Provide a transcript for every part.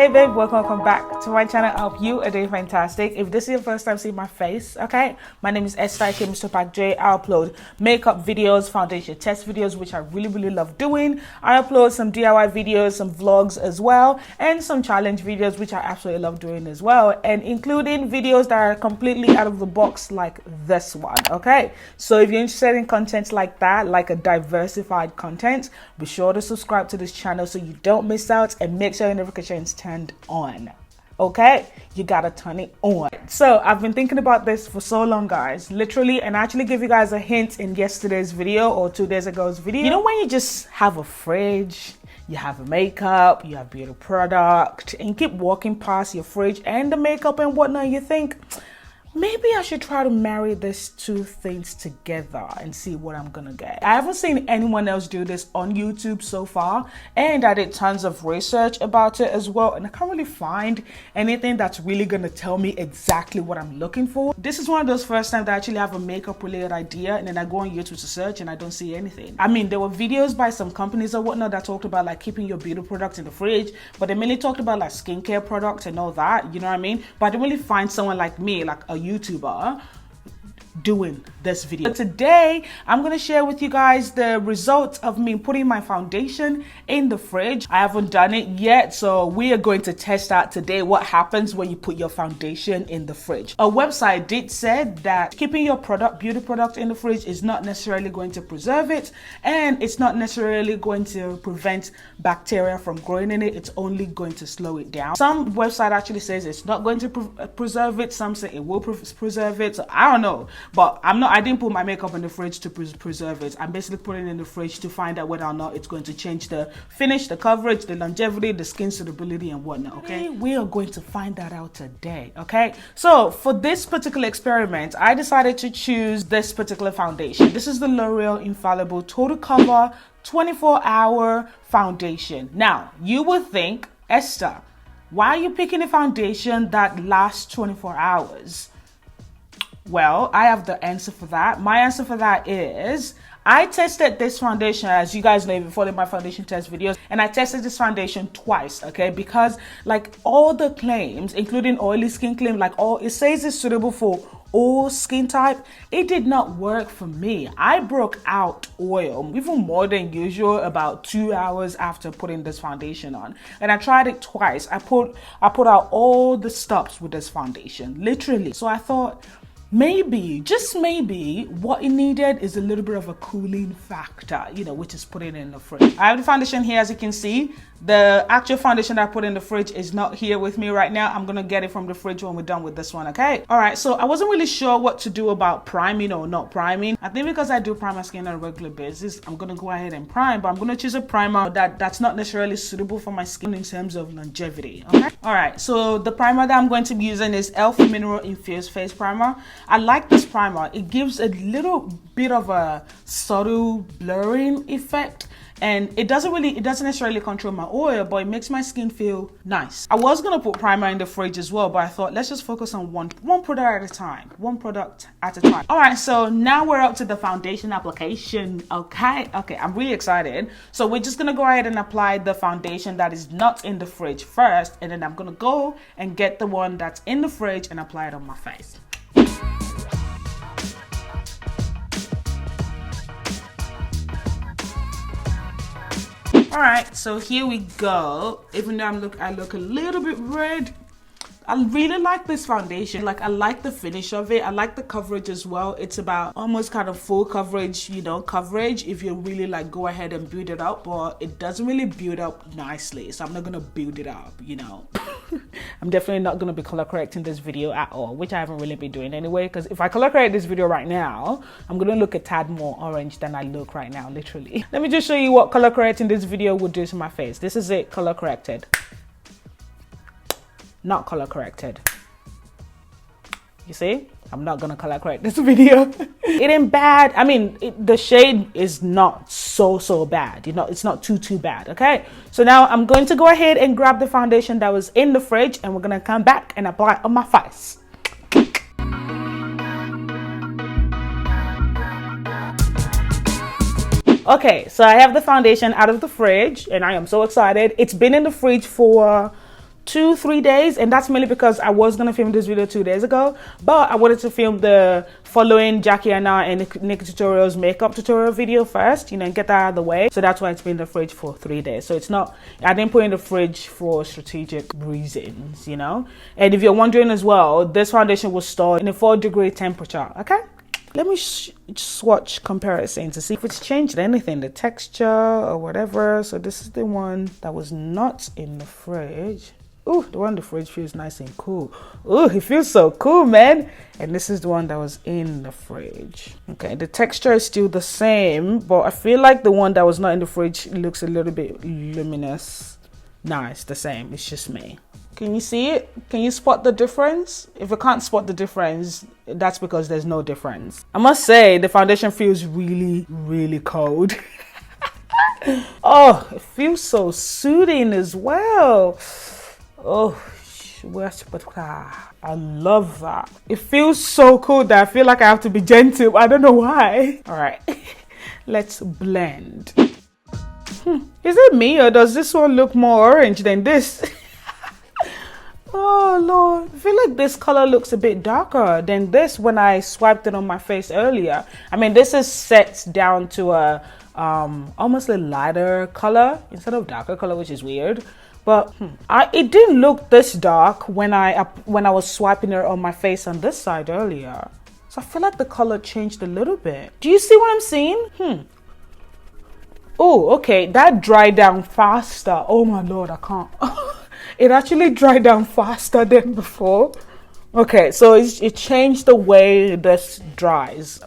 Hey babe, welcome back to my channel. I hope you are doing fantastic. If this is your first time seeing my face, okay, my name is MsTopacJay. I upload makeup videos, foundation test videos, which I really love doing. I upload some DIY videos, some vlogs as well, and some challenge videos, which I absolutely love doing as well, and including videos that are completely out of the box like this one. Okay, so if you're interested in content like that, like a diversified content, be sure to subscribe to this channel so you don't miss out, and make sure your notifications turned on. Okay, you gotta turn it on. So I've been thinking about this for so long, guys, literally, and I actually gave you guys a hint in yesterday's video or 2 days ago's video. You know when you just have a fridge, you have a makeup, you have beauty product, and you keep walking past your fridge and the makeup and whatnot, you think, maybe I should try to marry these two things together and see what I'm gonna get. I haven't seen anyone else do this on YouTube so far, and I did tons of research about it as well, and I can't really find anything that's really gonna tell me exactly what I'm looking for. This is one of those first times that I actually have a makeup related idea, and then I go on YouTube to search and I don't see anything. I mean, there were videos by some companies or whatnot that talked about like keeping your beauty products in the fridge, but they mainly talked about like skincare products and all that, you know what I mean? But I didn't really find someone like me, like a YouTuber, doing this video. But today I'm going to share with you guys the results of me putting my foundation in the fridge. I haven't done it yet, so we are going to test out today what happens when you put your foundation in the fridge. A website did said that keeping your beauty product in the fridge is not necessarily going to preserve it, and it's not necessarily going to prevent bacteria from growing in it. It's only going to slow it down. Some website actually says it's not going to preserve it. Some say it will preserve it. So I don't know. But I didn't put my makeup in the fridge to preserve it. I'm basically putting it in the fridge to find out whether or not it's going to change the finish, the coverage, the longevity, the skin suitability and whatnot, okay? We are going to find that out today, okay? So for this particular experiment, I decided to choose this particular foundation. This is the L'Oreal Infallible Total Cover 24-Hour Foundation. Now, you would think, Esther, why are you picking a foundation that lasts 24 hours? Well, I have the answer for that. My answer for that is I tested this foundation, as you guys know, if you follow my foundation test videos, and I tested this foundation twice, okay? Because like all the claims, including oily skin claim, like it says it's suitable for all skin type. It did not work for me. I broke out oil even more than usual about 2 hours after putting this foundation on, and I tried it twice. I put out all the stops with this foundation, literally. So I thought, maybe, just maybe, what it needed is a little bit of a cooling factor, you know, which is putting it in the fridge. I have the foundation here, as you can see. The actual foundation that I put in the fridge is not here with me right now. I'm gonna get it from the fridge when we're done with this one, okay? All right, so I wasn't really sure what to do about priming or not priming. I think because I do prime my skin on a regular basis, I'm gonna go ahead and prime, but I'm gonna choose a primer that's not necessarily suitable for my skin in terms of longevity, okay? All right, so the primer that I'm going to be using is e.l.f. Mineral Infused Face Primer. I like this primer. It gives a little bit of a subtle blurring effect, and it doesn't necessarily control my oil, but it makes my skin feel nice. I was gonna put primer in the fridge as well, but I thought let's just focus on one product at a time. All right, so now we're up to the foundation application. Okay, I'm really excited. So we're just gonna go ahead and apply the foundation that is not in the fridge first, and then I'm gonna go and get the one that's in the fridge and apply it on my face. All right, so here we go. Even though I look a little bit red, I really like this foundation. Like, I like the finish of it. I like the coverage as well. It's about almost kind of full coverage, you know, coverage if you really like go ahead and build it up, but it doesn't really build up nicely. So I'm not gonna build it up, you know. I'm definitely not gonna be color correcting this video at all, which I haven't really been doing anyway, because if I color correct this video right now, I'm gonna look a tad more orange than I look right now, literally. Let me just show you what color correcting this video would do to my face. This is it, color corrected. Not color corrected. You see, I'm not gonna color correct this video. It ain't bad. I mean, the shade is not so bad, you know, it's not too bad. Okay, so now I'm going to go ahead and grab the foundation that was in the fridge, and we're gonna come back and apply it on my face. Okay, so I have the foundation out of the fridge, and I am so excited. It's been in the fridge for 2-3 days, and that's mainly because I was gonna film this video 2 days ago, but I wanted to film the following Jackie Anna and Nick Tutorials makeup tutorial video first, you know, and get that out of the way. So that's why it's been in the fridge for 3 days. So it's not, I didn't put it in the fridge for strategic reasons, you know. And if you're wondering as well, this foundation was stored in a 4-degree temperature. Okay, let me swatch comparison to see if it's changed anything, the texture or whatever. So this is the one that was not in the fridge. Ooh, the one in the fridge feels nice and cool. Ooh, it feels so cool, man. And this is the one that was in the fridge. Okay, the texture is still the same, but I feel like the one that was not in the fridge looks a little bit luminous. Nah, it's the same. It's just me. Can you see it? Can you spot the difference? If you can't spot the difference, that's because there's no difference. I must say, the foundation feels really, really cold. Oh, it feels so soothing as well. Oh, I love that. It feels so cool that I feel like I have to be gentle. I don't know why. All right, let's blend. Is it me, or does this one look more orange than this? Oh Lord, I feel like this color looks a bit darker than this when I swiped it on my face earlier. I mean, this is set down to a almost a lighter color instead of darker color, which is weird. But it didn't look this dark when I was swiping it on my face on this side earlier. So I feel like the color changed a little bit. Do you see what I'm seeing? Oh, okay, that dried down faster. Oh my Lord, I can't. It actually dried down faster than before. Okay, so it changed the way this dries.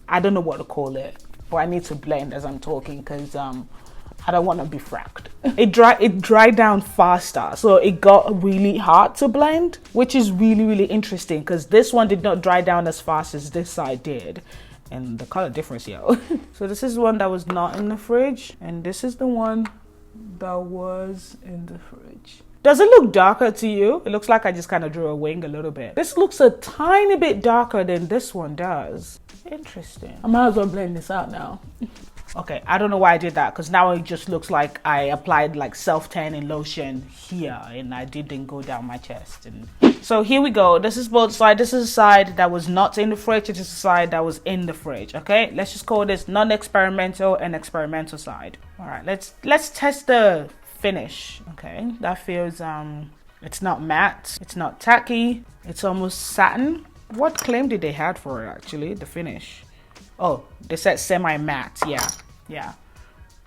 I don't know what to call it, but I need to blend as I'm talking because I don't want to be fracked. It dried down faster, so it got really hard to blend, which is really, really interesting because this one did not dry down as fast as this side did. And the color difference, yo. So this is the one that was not in the fridge, and this is the one that was in the fridge. Does it look darker to you? It looks like I just kind of drew a wing a little bit. This looks a tiny bit darker than this one does. Interesting. I might as well blend this out now. Okay, I don't know why I did that because now it just looks like I applied like self-tanning lotion here and I didn't go down my chest. And so here we go. This is both sides. This is the side that was not in the fridge. This is the side that was in the fridge. Okay, let's just call this non-experimental and experimental side. All right, let's test the finish. Okay, that feels it's not matte, it's not tacky, it's almost satin. What claim did they have for it actually? The finish. Oh, they said semi-matte. Yeah,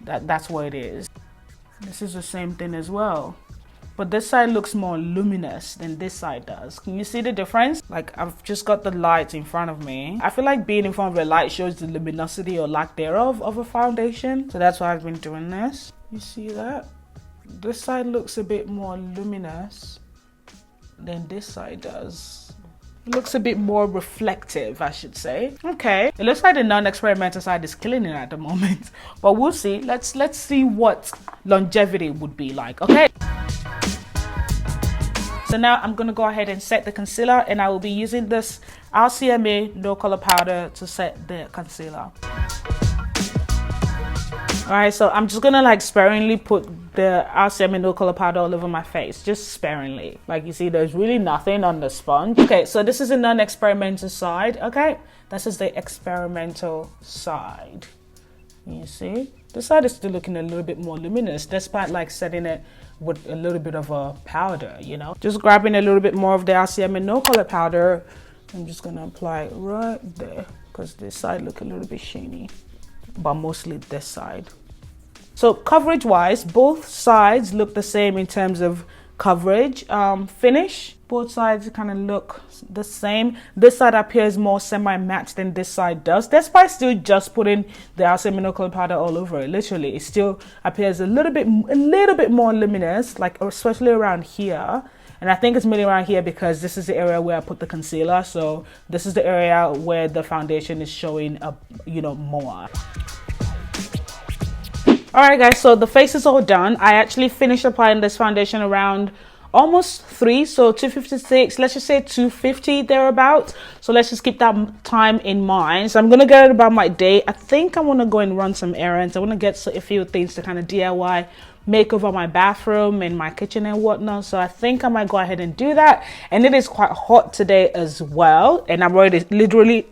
that's what it is. This is the same thing as well, but this side looks more luminous than this side does. Can you see the difference? Like, I've just got the light in front of me. I feel like being in front of a light shows the luminosity or lack thereof of a foundation, so that's why I've been doing this. You see that? This side looks a bit more luminous than this side does. It looks a bit more reflective, I should say. Okay, it looks like the non-experimental side is killing it at the moment, but we'll see. Let's see what longevity would be like. Okay, so now I'm gonna go ahead and set the concealer, and I will be using this RCMA no color powder to set the concealer. All right, so I'm just gonna like sparingly put the RCMA no color powder all over my face, just sparingly. Like you see, there's really nothing on the sponge. Okay, so this is a non-experimental side. Okay, this is the experimental side. You see, this side is still looking a little bit more luminous, despite like setting it with a little bit of a powder, you know. Just grabbing a little bit more of the RCMA no color powder. I'm just gonna apply it right there because this side look a little bit shiny, but mostly this side. So coverage wise, both sides look the same in terms of coverage. Finish, both sides kind of look the same. This side appears more semi-matte than this side does, despite still just putting the RCMA no color powder all over it. Literally, it still appears a little bit more luminous, like especially around here. And I think it's mainly around here because this is the area where I put the concealer. So this is the area where the foundation is showing up, you know, more. All right, guys, so the face is all done. I actually finished applying this foundation around almost 3, so 256, let's just say 250 thereabouts. So let's just keep that time in mind. So I'm gonna get it about my day. I think I want to go and run some errands. I want to get a few things to kind of DIY make over my bathroom and my kitchen and whatnot. So I think I might go ahead and do that. And it is quite hot today as well, and I'm already literally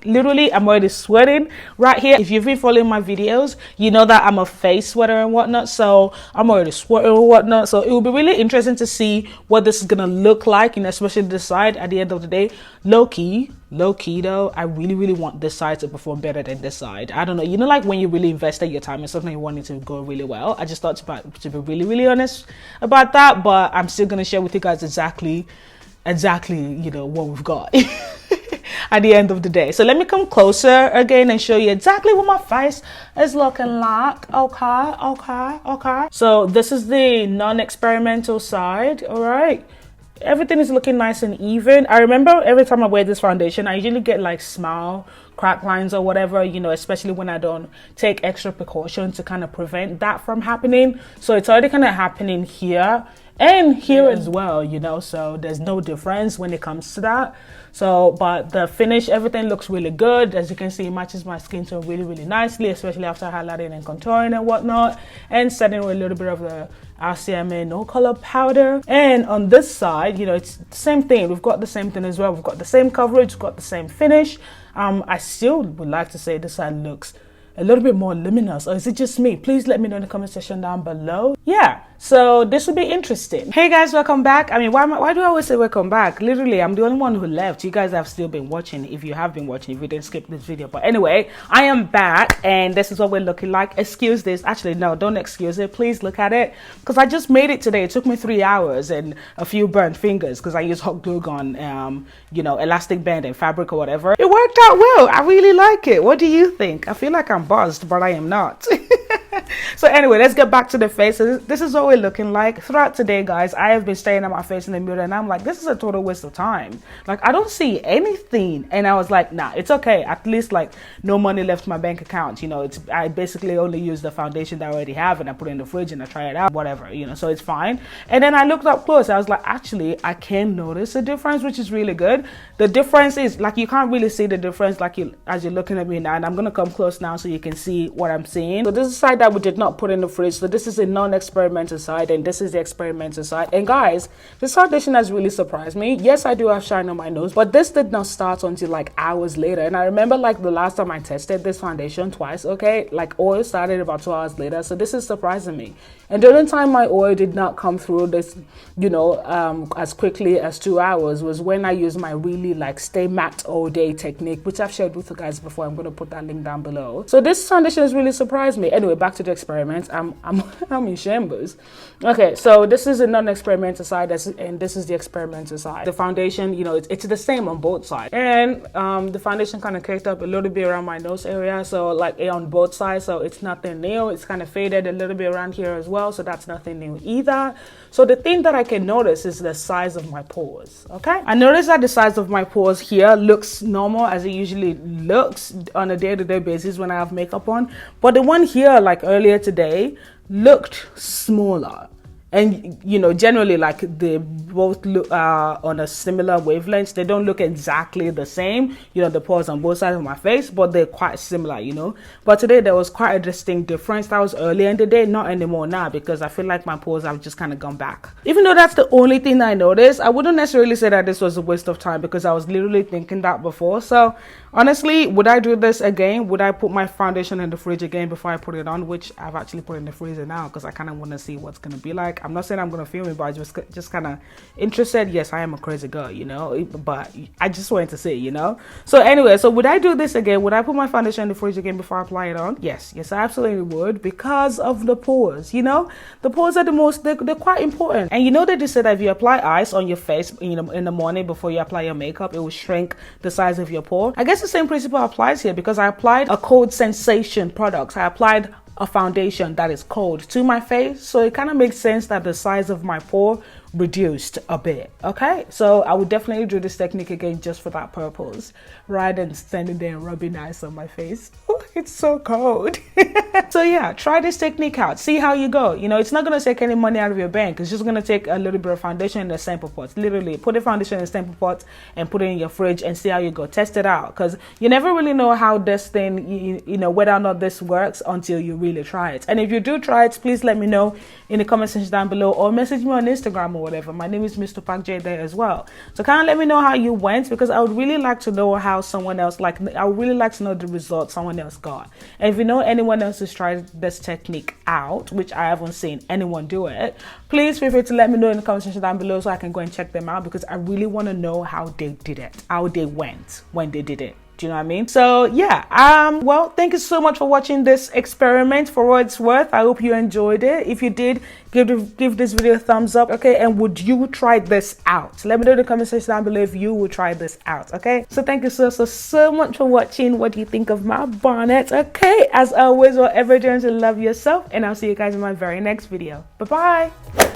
I'm already sweating right here. If you've been following my videos, you know that I'm a face sweater and whatnot, so I'm already sweating and whatnot. So it will be really interesting to see what this is gonna look like, you know, especially this side. At the end of the day, low key though, I really want this side to perform better than this side. I don't know, you know, like when you really invested your time in something, you want it to go really well. I just thought to be really honest about that, but I'm still gonna share with you guys exactly, you know, what we've got at the end of the day. So let me come closer again and show you exactly what my face is looking like. Okay. So this is the non-experimental side. All right, everything is looking nice and even. I remember every time I wear this foundation, I usually get like smile crack lines or whatever, you know, especially when I don't take extra precautions to kind of prevent that from happening. So it's already kind of happening here and here as well, you know, so there's no difference when it comes to that. So, but the finish, everything looks really good. As you can see, it matches my skin tone really nicely, especially after highlighting and contouring and whatnot, and setting with a little bit of the RCMA no color powder. And on this side, you know, it's the same thing. We've got the same thing as well. We've got the same coverage, we've got the same finish. I still would like to say this side looks a little bit more luminous, or is it just me? Please let me know in the comment section down below. Yeah, so this will be interesting. Hey guys, welcome back. I mean, why do I always say welcome back? Literally, I'm the only one who left. You guys have still been watching, if you have been watching, if you didn't skip this video. But anyway, I am back, and this is what we're looking like. Excuse this. Actually, no, don't excuse it. Please look at it, because I just made it today. It took me 3 hours and a few burnt fingers, because I used hot glue gun, you know, elastic band and fabric or whatever. It worked out well. I really like it. What do you think? I feel like I'm buzzed, but I am not. So anyway, let's get back to the face. So this is what we're looking like throughout today, guys. I have been staring at my face in the mirror, and I'm like, this is a total waste of time. Like, I don't see anything. And I was like, nah, it's okay. At least like no money left in my bank account. You know, I basically only use the foundation that I already have, and I put it in the fridge and I try it out, whatever, you know, so it's fine. And then I looked up close. I was like, actually, I can notice a difference, which is really good. The difference is like, you can't really see the difference like as you're looking at me now. And I'm gonna come close now so you can see what I'm seeing. So this is the side that we did not put in the fridge. So this is a non-experimental side, and this is the experimental side. And guys, this foundation has really surprised me. Yes, I do have shine on my nose, but this did not start until like hours later. And I remember like the last time I tested this foundation twice, okay, like oil started about 2 hours later. So this is surprising me. And the only time my oil did not come through this, you know, as quickly as 2 hours was when I used my really like stay matte all day technique, which I've shared with you guys before. I'm going to put that link down below. So this foundation has really surprised me. Anyway, back to the experiments. I'm in shambles. Okay, so this is a non-experimental side, and this is the experimental side. The foundation, you know, it's the same on both sides. And the foundation kind of caked up a little bit around my nose area, so like on both sides, so it's nothing new. It's kind of faded a little bit around here as well, so that's nothing new either. So the thing that I can notice is the size of my pores. Okay, I noticed that the size of my pores here looks normal, as it usually looks on a day-to-day basis when I have makeup on, but the one here, like earlier today, looked smaller. And you know, generally like they both look on a similar wavelength. They don't look exactly the same, you know, the pores on both sides of my face, but they're quite similar, you know. But today there was quite a distinct difference. That was earlier in the day, not anymore now, because I feel like my pores have just kind of gone back. Even though that's the only thing I noticed, I wouldn't necessarily say that this was a waste of time, because I was literally thinking that before. So honestly, would I do this again? Would I put my foundation in the fridge again before I put it on, which I've actually put in the freezer now, because I kind of want to see what's going to be like. I'm not saying I'm going to film it, but I just kind of interested. Yes, I am a crazy girl, you know, but I just wanted to see, you know. So anyway, so would I do this again? Would I put my foundation in the fridge again before I apply it on? Yes, I absolutely would, because of the pores, you know. The pores are they're quite important. And you know, they just said that if you apply ice on your face, you know, in the morning before you apply your makeup, it will shrink the size of your pore. I guess the same principle applies here, because I applied a cold sensation products. I applied a foundation that is cold to my face, so it kind of makes sense that the size of my pore reduced a bit. Okay, so I would definitely do this technique again just for that purpose, rather than standing there and rubbing ice on my face. It's so cold. So yeah, try this technique out, see how you go. You know, it's not going to take any money out of your bank. It's just going to take a little bit of foundation in the sample pot. Literally put the foundation in the sample pot and put it in your fridge and see how you go. Test it out, because you never really know how this thing, you know, whether or not this works until you really try it. And if you do try it, please let me know in the comment section down below, or message me on Instagram or whatever. My name is MsTopacJay there as well. So kind of let me know how you went, because I would really like to know how someone else, like, I would really like to know the results someone else got. And if you know anyone else who's tried this technique out, which I haven't seen anyone do it, please feel free to let me know in the comment section down below so I can go and check them out, because I really want to know how they did it, how they went when they did it. Do you know what I mean? So yeah, well, thank you so much for watching this experiment. For what it's worth, I hope you enjoyed it. If you did, give this video a thumbs up, okay? And would you try this out? Let me know in the comment section down below if you would try this out, okay? So thank you so much for watching. What do you think of my bonnet? Okay, as always, whatever you're doing, to love yourself, and I'll see you guys in my very next video. Bye bye.